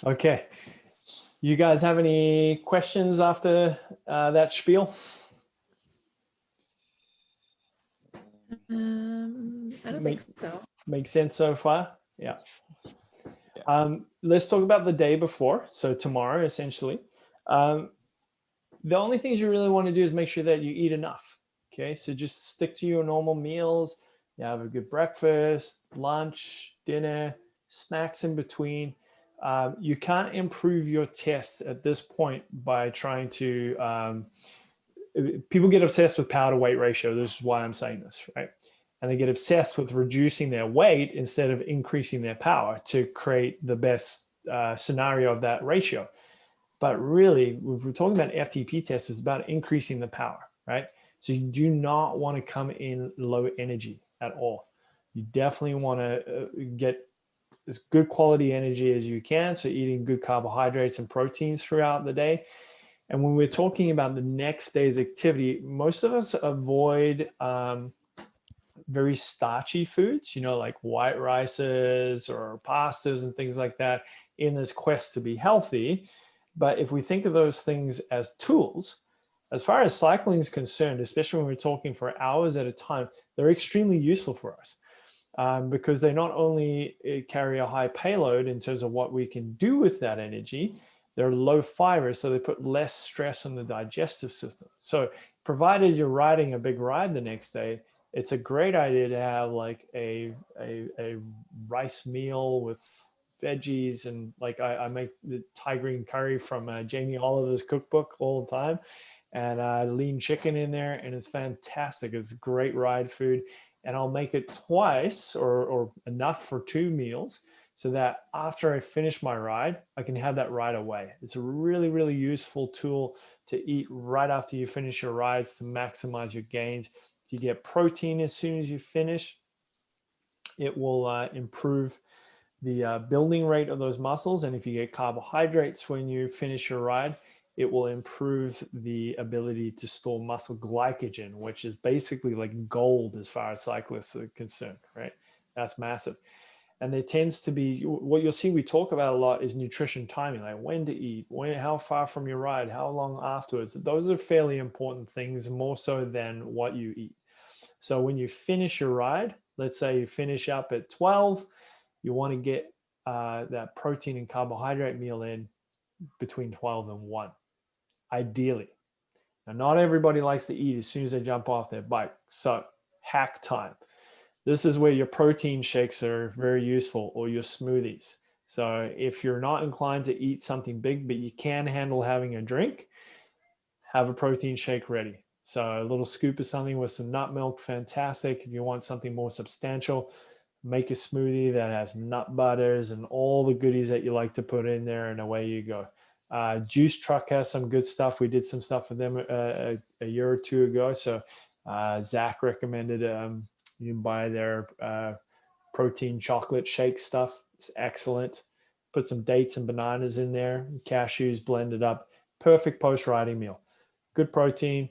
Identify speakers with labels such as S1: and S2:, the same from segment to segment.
S1: Okay. You guys have any questions after that spiel?
S2: I don't think so.
S1: Makes sense so far? Yeah.
S3: Yeah.
S1: Let's talk about the day before. So tomorrow, essentially. The only things you really want to do is make sure that you eat enough. Okay. So just stick to your normal meals. You have a good breakfast, lunch, dinner, snacks in between. You can't improve your test at this point by trying to people get obsessed with power to weight ratio. This is why I'm saying this, right? And they get obsessed with reducing their weight instead of increasing their power to create the best scenario of that ratio. But really, if we're talking about FTP tests, it's about increasing the power, right? So you do not want to come in low energy at all. You definitely want to get as good quality energy as you can. So eating good carbohydrates and proteins throughout the day. And when we're talking about the next day's activity, most of us avoid very starchy foods, like white rices or pastas and things like that in this quest to be healthy. But if we think of those things as tools, as far as cycling is concerned, especially when we're talking for hours at a time, they're extremely useful for us because they not only carry a high payload in terms of what we can do with that energy, they're low fiber, so they put less stress on the digestive system. So provided you're riding a big ride the next day, it's a great idea to have like a rice meal with veggies, and like I make the Thai green curry from Jamie Oliver's cookbook all the time, and lean chicken in there, and it's fantastic. It's great ride food, and I'll make it twice or enough for 2 meals, so that after I finish my ride, I can have that right away. It's a really, really useful tool to eat right after you finish your rides to maximize your gains. If you get protein as soon as you finish, it will improve the building rate of those muscles. And if you get carbohydrates when you finish your ride, it will improve the ability to store muscle glycogen, which is basically like gold as far as cyclists are concerned, right? That's massive. And there tends to be, what you'll see we talk about a lot is nutrition timing, like when to eat, how far from your ride, how long afterwards. Those are fairly important things, more so than what you eat. So when you finish your ride, let's say you finish up at 12, you want to get that protein and carbohydrate meal in between 12 and 1, ideally. Now, not everybody likes to eat as soon as they jump off their bike. So hack time. This is where your protein shakes are very useful, or your smoothies. So if you're not inclined to eat something big, but you can handle having a drink, have a protein shake ready. So a little scoop of something with some nut milk, fantastic. If you want something more substantial, make a smoothie that has nut butters and all the goodies that you like to put in there, and away you go. Juice Truck has some good stuff. We did some stuff for them a year or 2 ago. So Zach recommended you can buy their protein chocolate shake stuff. It's excellent. Put some dates and bananas in there, cashews blended up. Perfect post-riding meal. Good protein,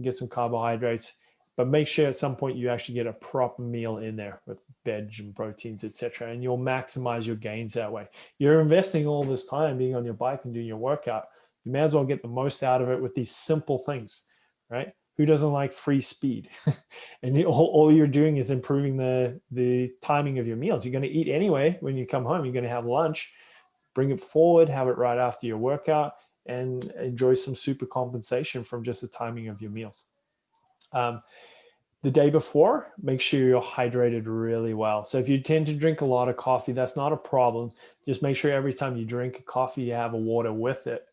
S1: get some carbohydrates, but make sure at some point you actually get a proper meal in there with veg and proteins, etc. And you'll maximize your gains that way. You're investing all this time being on your bike and doing your workout. You may as well get the most out of it with these simple things, right? Who doesn't like free speed? And all you're doing is improving the timing of your meals. You're going to eat anyway when you come home. You're going to have lunch. Bring it forward, have it right after your workout, and enjoy some super compensation from just the timing of your meals. The day before, make sure you're hydrated really well. So if you tend to drink a lot of coffee, that's not a problem. Just make sure every time you drink a coffee, you have a water with it.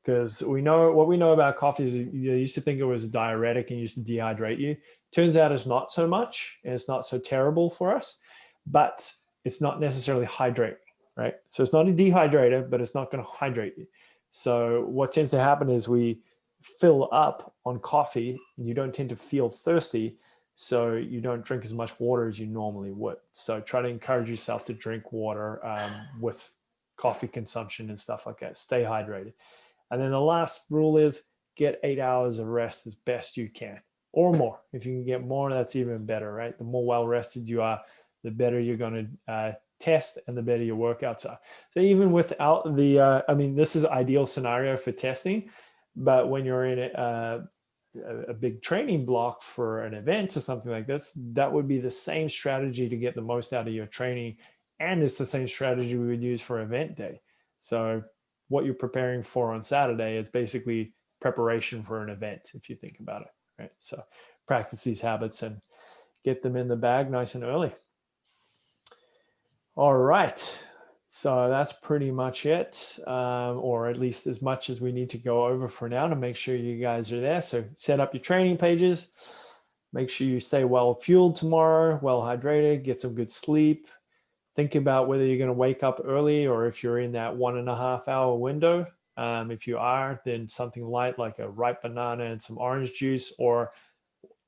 S1: Because we know what we know about coffee is you used to think it was a diuretic and used to dehydrate you. Turns out it's not so much, and it's not so terrible for us, but it's not necessarily hydrating, right? So it's not a dehydrator, but it's not going to hydrate you. So what tends to happen is we fill up on coffee and you don't tend to feel thirsty, so you don't drink as much water as you normally would. So try to encourage yourself to drink water with coffee consumption and stuff like that. Stay hydrated. And then the last rule is get 8 hours of rest as best you can, or more. If you can get more, that's even better, right? The more well rested you are, the better you're going to test and the better your workouts are. So even without the, I mean, this is ideal scenario for testing, but when you're in a big training block for an event or something like this, that would be the same strategy to get the most out of your training. And it's the same strategy we would use for event day. So what you're preparing for on Saturday is basically preparation for an event, if you think about it, right? So practice these habits and get them in the bag nice and early. All right. So that's pretty much it, or at least as much as we need to go over for now to make sure you guys are there. So set up your training pages. Make sure you stay well fueled tomorrow, well hydrated, get some good sleep. Think about whether you're going to wake up early or if you're in that 1.5 hour window. If you are, then something light like a ripe banana and some orange juice, or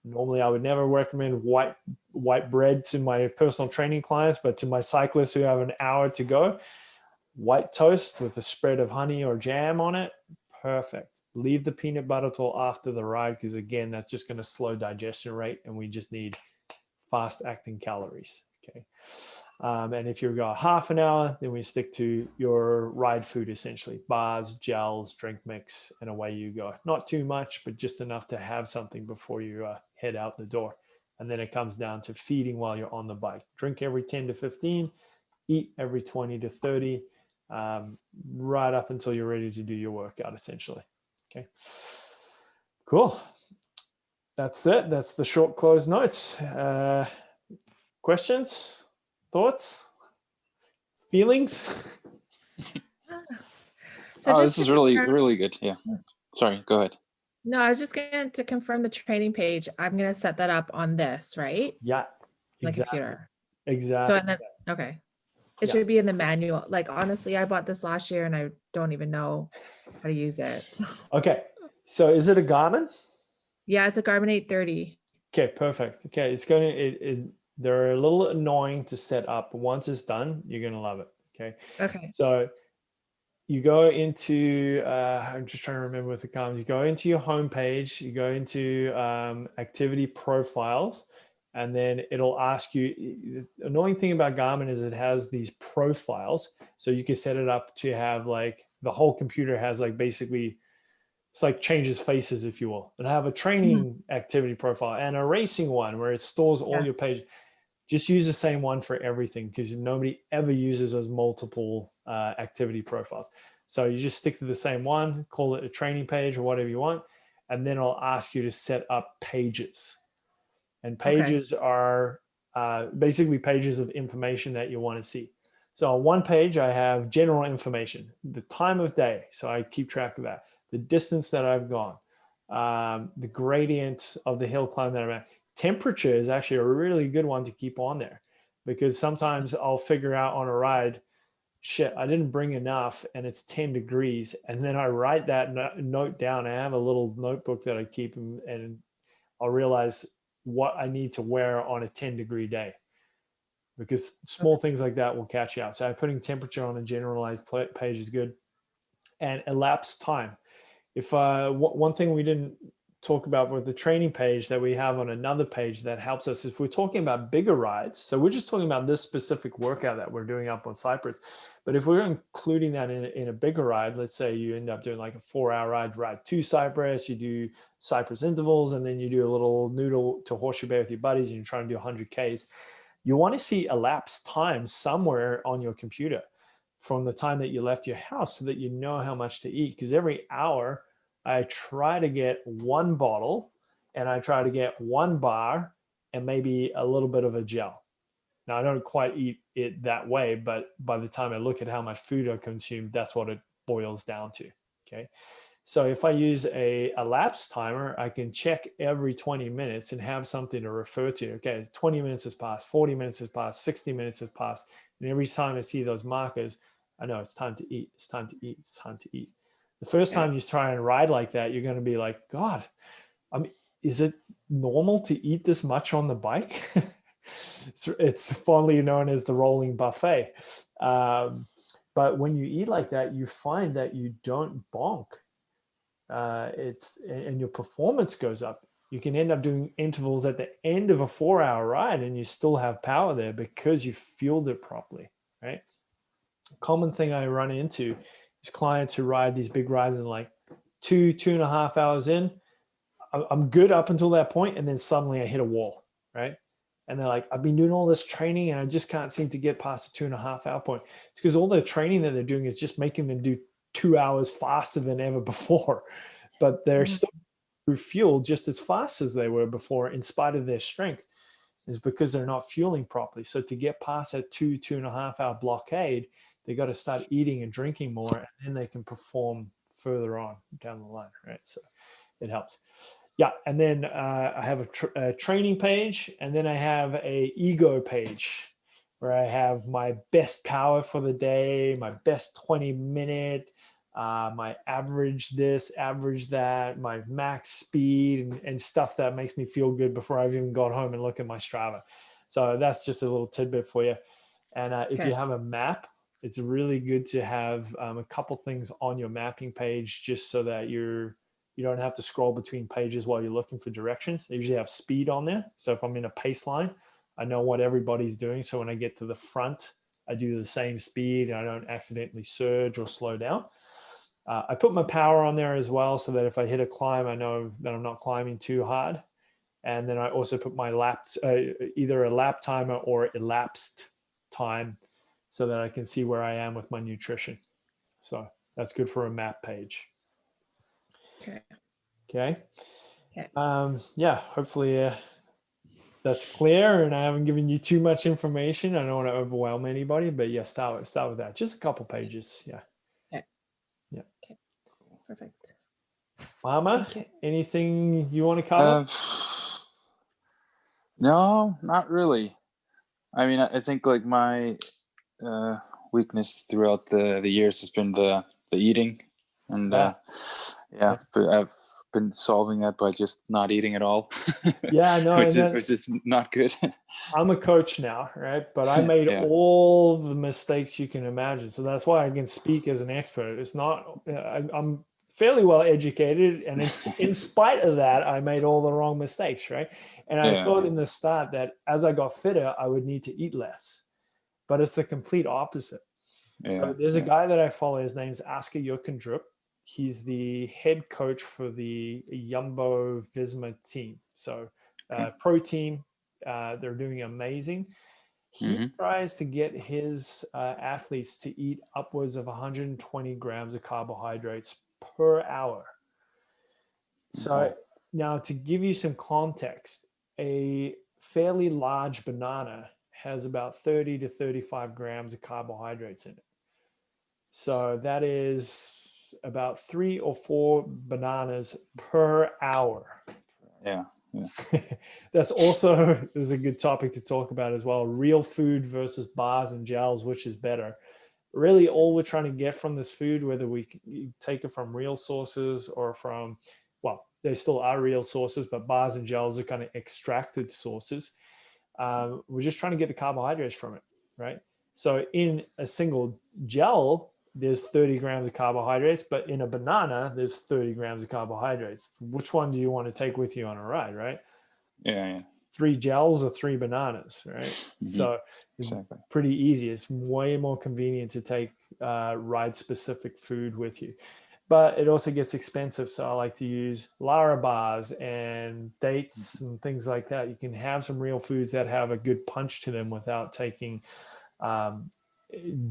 S1: normally I would never recommend white bread to my personal training clients, but to my cyclists who have an hour to go, white toast with a spread of honey or jam on it, perfect. Leave the peanut butter till after the ride, because again, that's just going to slow digestion rate, and we just need fast acting calories. Okay. And if you've got half an hour, then we stick to your ride food, essentially bars, gels, drink mix, and away you go. Not too much, but just enough to have something before you head out the door. And then it comes down to feeding while you're on the bike. Drink every 10 to 15, eat every 20 to 30, right up until you're ready to do your workout, essentially. Okay, cool. That's it. That's the short close notes. Questions? Thoughts? Feelings?
S2: So
S3: This is really, really good. Yeah. Sorry, go ahead.
S2: No, I was just going to confirm the training page. I'm going to set that up on this, right?
S1: Yeah,
S2: The
S1: exactly.
S2: computer.
S1: Exactly.
S2: So, and then, okay. It should be in the manual. Like, honestly, I bought this last year and I don't even know how to use it. So.
S1: Okay. So is it a Garmin?
S2: Yeah, it's a Garmin 830.
S1: Okay, perfect. Okay, it's going to, they're a little annoying to set up, but once it's done, you're going to love it. Okay.
S2: Okay.
S1: So you go into, I'm just trying to remember what the Garmin, you go into your home page, you go into activity profiles, and then it'll ask you, the annoying thing about Garmin is it has these profiles. So you can set it up to have like, the whole computer has like basically, it's like changes faces, if you will. And have a training activity profile and a racing one where it stores all your pages. Just use the same one for everything, because nobody ever uses those multiple activity profiles. So you just stick to the same one, call it a training page or whatever you want, and then I'll ask you to set up pages. And pages are basically pages of information that you want to see. So on one page, I have general information, the time of day. So I keep track of that, the distance that I've gone, the gradient of the hill climb that I'm at. Temperature is actually a really good one to keep on there, because sometimes I'll figure out on a ride, shit, I didn't bring enough and it's 10 degrees. And then I write that note down. I have a little notebook that I keep, and I'll realize what I need to wear on a 10-degree day, because small things like that will catch you out. So putting temperature on a generalized page is good. And elapsed time. If one thing we didn't talk about with the training page that we have on another page that helps us, if we're talking about bigger rides, so we're just talking about this specific workout that we're doing up on Cypress, but if we're including that in a bigger ride, let's say you end up doing like a 4-hour ride to Cypress, you do Cypress intervals, and then you do a little noodle to Horseshoe Bay with your buddies, and you're trying to do 100 Ks, you want to see elapsed time somewhere on your computer from the time that you left your house, so that you know how much to eat. Because every hour I try to get one bottle, and I try to get one bar and maybe a little bit of a gel. Now I don't quite eat it that way, but by the time I look at how much food I consume, that's what it boils down to. Okay. So if I use a lapse timer, I can check every 20 minutes and have something to refer to. Okay, 20 minutes has passed, 40 minutes has passed, 60 minutes has passed. And every time I see those markers, I know it's time to eat, it's time to eat, it's time to eat. The first time you try and ride like that, you're going to be like, God, I mean, is it normal to eat this much on the bike? It's fondly known as the rolling buffet. But when you eat like that, you find that you don't bonk. And your performance goes up. you can end up doing intervals at the end of a 4-hour ride and you still have power there because you fueled it properly, right? Common thing I run into is clients who ride these big rides and like 2.5 hours in, I'm good up until that point, and then suddenly I hit a wall, right? And they're like, I've been doing all this training and I just can't seem to get past the 2.5 hour point. It's because all the training that they're doing is just making them do 2 hours faster than ever before, but they're still fueled just as fast as they were before in spite of their strength. Is because they're not fueling properly. So to get past that 2.5 hour blockade, they got to start eating and drinking more, and then they can perform further on down the line, right? So it helps. Yeah, and then I have a training page, and then I have a ego page where I have my best power for the day, my best 20-minute, my average this, average that, my max speed, and stuff that makes me feel good before I've even got home and look at my Strava. So that's just a little tidbit for you. And if you have a map, it's really good to have a couple things on your mapping page just so that you don't have to scroll between pages while you're looking for directions. They usually have speed on there. So if I'm in a pace line, I know what everybody's doing. So when I get to the front, I do the same speed and I don't accidentally surge or slow down. I put my power on there as well so that if I hit a climb, I know that I'm not climbing too hard. And then I also put my either a lap timer or elapsed time so that I can see where I am with my nutrition. So that's good for a map page.
S2: Okay.
S1: Okay.
S2: Okay.
S1: Yeah, hopefully that's clear and I haven't given you too much information. I don't want to overwhelm anybody, but yeah, start with that. Just a couple pages. Yeah.
S2: Okay.
S1: Yeah.
S2: Okay. Perfect.
S1: Mama, anything you want to cover?
S3: No, not really. I mean, I think like my weakness throughout the years has been the eating, and but I've been solving that by just not eating at all.
S1: Yeah, no,
S3: which is not good.
S1: I'm a coach now, right? But I made all the mistakes you can imagine, so that's why I can speak as an expert. It's not I'm fairly well educated, and in spite of that, I made all the wrong mistakes, right? And I thought in the start that as I got fitter, I would need to eat less, but it's the complete opposite. So there's a guy that I follow. His name's Asker Jokendrup. He's the head coach for the Jumbo Visma team. So pro team, they're doing amazing. He tries to get his athletes to eat upwards of 120 grams of carbohydrates per hour. So now to give you some context, a fairly large banana has about 30 to 35 grams of carbohydrates in it. So that is about 3 or 4 bananas per hour.
S3: Yeah.
S1: That's also is a good topic to talk about as well. Real food versus bars and gels, which is better? Really, all we're trying to get from this food, whether we take it from real sources or from, well, they still are real sources, but bars and gels are kind of extracted sources. We're just trying to get the carbohydrates from it, right? So in a single gel, there's 30 grams of carbohydrates, but in a banana, there's 30 grams of carbohydrates. Which one do you want to take with you on a ride, right?
S3: Yeah.
S1: 3 gels or 3 bananas, right? So it's pretty easy. It's way more convenient to take ride-specific food with you. But it also gets expensive. So I like to use Lara bars and dates and things like that. You can have some real foods that have a good punch to them without taking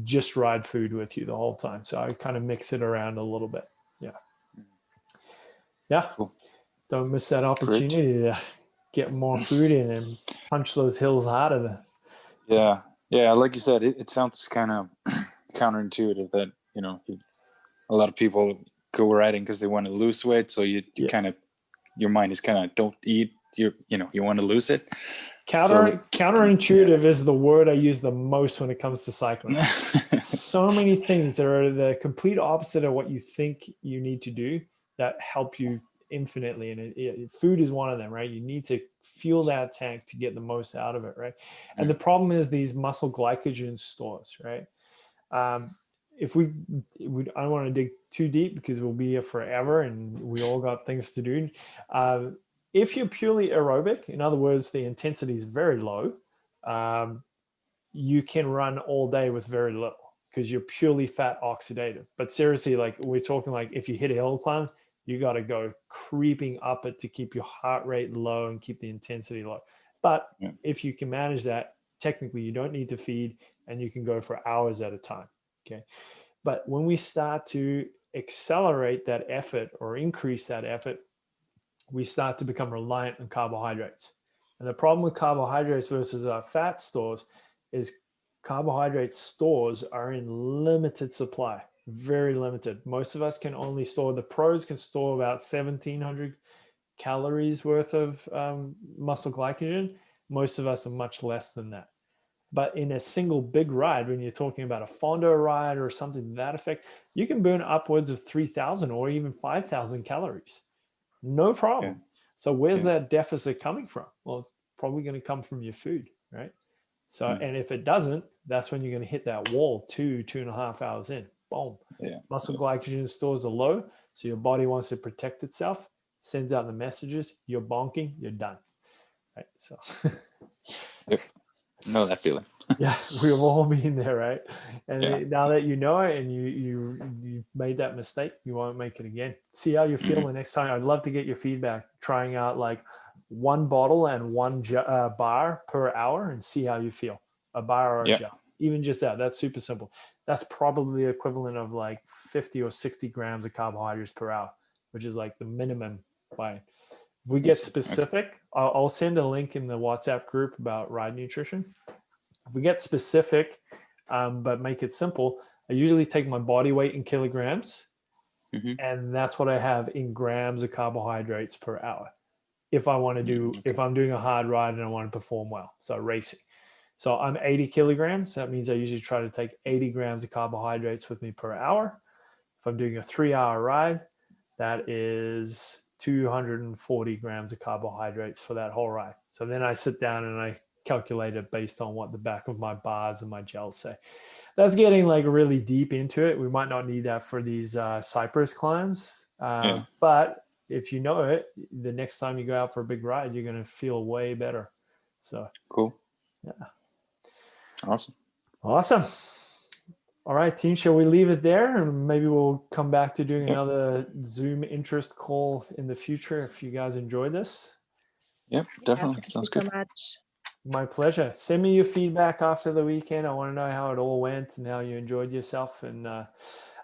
S1: just ride food with you the whole time. So I kind of mix it around a little bit. Yeah. Cool. Don't miss that opportunity to get more food in and punch those hills harder.
S3: Yeah. Like you said, it sounds kind of counterintuitive that, a lot of people go riding because they want to lose weight. So you kind of, your mind is kind of, don't eat, you want to lose it.
S1: Counterintuitive is the word I use the most when it comes to cycling. So many things that are the complete opposite of what you think you need to do that help you infinitely. And food is one of them, right? You need to fuel that tank to get the most out of it, right? And the problem is these muscle glycogen stores, right? If I don't want to dig too deep because we'll be here forever and we all got things to do. if you're purely aerobic, in other words, the intensity is very low, you can run all day with very little because you're purely fat oxidative. But seriously, like we're talking like if you hit a hill climb, you got to go creeping up it to keep your heart rate low and keep the intensity low. But if you can manage that, technically you don't need to feed and you can go for hours at a time. Okay. But when we start to accelerate that effort or increase that effort, we start to become reliant on carbohydrates. And the problem with carbohydrates versus our fat stores is carbohydrate stores are in limited supply, very limited. Most of us can only store, the pros can store about 1,700 calories worth of muscle glycogen. Most of us are much less than that. But in a single big ride, when you're talking about a Fondo ride or something to that effect, you can burn upwards of 3,000 or even 5,000 calories. No problem.
S3: Yeah.
S1: So where's that deficit coming from? Well, it's probably going to come from your food, right? So, and if it doesn't, that's when you're going to hit that wall 2.5 hours in. Boom.
S3: Yeah.
S1: Muscle glycogen stores are low. So your body wants to protect itself, sends out the messages, you're bonking, you're done. Right. So
S3: Yep. Know that feeling.
S1: yeah, we've all been there, right? And
S3: Yeah.
S1: now that you know it and you made that mistake, you won't make it again. See how you feel the next time. I'd love to get your feedback, trying out like one bottle and one bar per hour and see how you feel. A bar or a gel. Even just that. That's super simple. That's probably the equivalent of like 50 or 60 grams of carbohydrates per hour, which is like the minimum. By if we get specific, I'll send a link in the WhatsApp group about ride nutrition. If we get specific, but make it simple, I usually take my body weight in kilograms, and that's what I have in grams of carbohydrates per hour. If I want to do, if I'm doing a hard ride and I want to perform well, so racing. So I'm 80 kilograms. That means I usually try to take 80 grams of carbohydrates with me per hour. If I'm doing a 3-hour ride, that is 240 grams of carbohydrates for that whole ride. So then I sit down and I calculate it based on what the back of my bars and my gels say. That's getting like really deep into it. We might not need that for these Cypress climbs. But if you know it, the next time you go out for a big ride, you're going to feel way better. So
S3: cool.
S1: Yeah.
S3: Awesome.
S1: All right, team, shall we leave it there? And maybe we'll come back to doing another Zoom interest call in the future if you guys enjoy this.
S3: Yep, definitely.
S2: Thank
S3: Sounds
S2: you
S3: good.
S2: so much.
S1: My pleasure. Send me your feedback after the weekend. I want to know how it all went and how you enjoyed yourself. And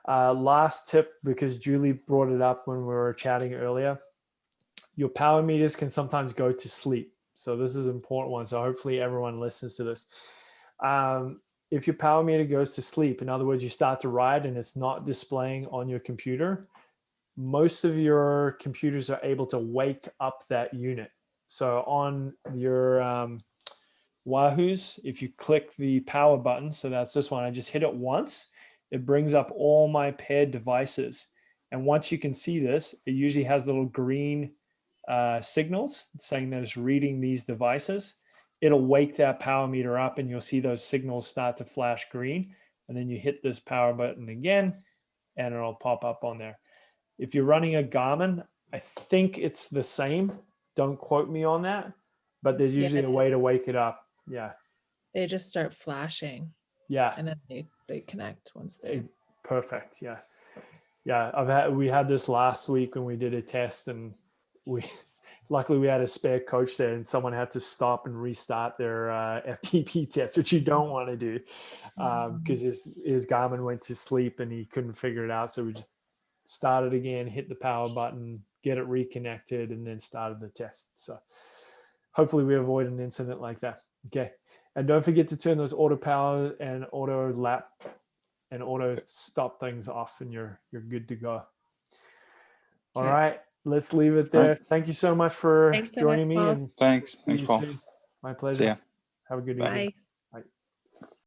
S1: last tip, because Julie brought it up when we were chatting earlier, your power meters can sometimes go to sleep. So this is an important one. So hopefully everyone listens to this. If your power meter goes to sleep, in other words, you start to ride and it's not displaying on your computer, most of your computers are able to wake up that unit. So on your Wahoos, if you click the power button, so that's this one, I just hit it once, it brings up all my paired devices. And once you can see this, it usually has little green signals saying that it's reading these devices. It'll wake that power meter up and you'll see those signals start to flash green. And then you hit this power button again and it'll pop up on there. If you're running a Garmin, I think it's the same. Don't quote me on that, but there's usually a way to wake it up. Yeah.
S2: They just start flashing.
S1: Yeah.
S2: And then they connect once they
S1: perfect. Yeah. Yeah. We had this last week when we did a test and luckily we had a spare coach there and someone had to stop and restart their FTP test, which you don't want to do because his Garmin went to sleep and he couldn't figure it out. So we just started again, hit the power button, get it reconnected, and then started the test. So hopefully we avoid an incident like that. Okay. And don't forget to turn those auto power and auto lap and auto stop things off and you're good to go. All right. Let's leave it there. Thank you so much for joining me. And
S3: thanks,
S1: see you
S3: Paul.
S1: soon. My pleasure.
S3: See ya.
S1: Have a good
S2: Bye.
S1: evening. Bye.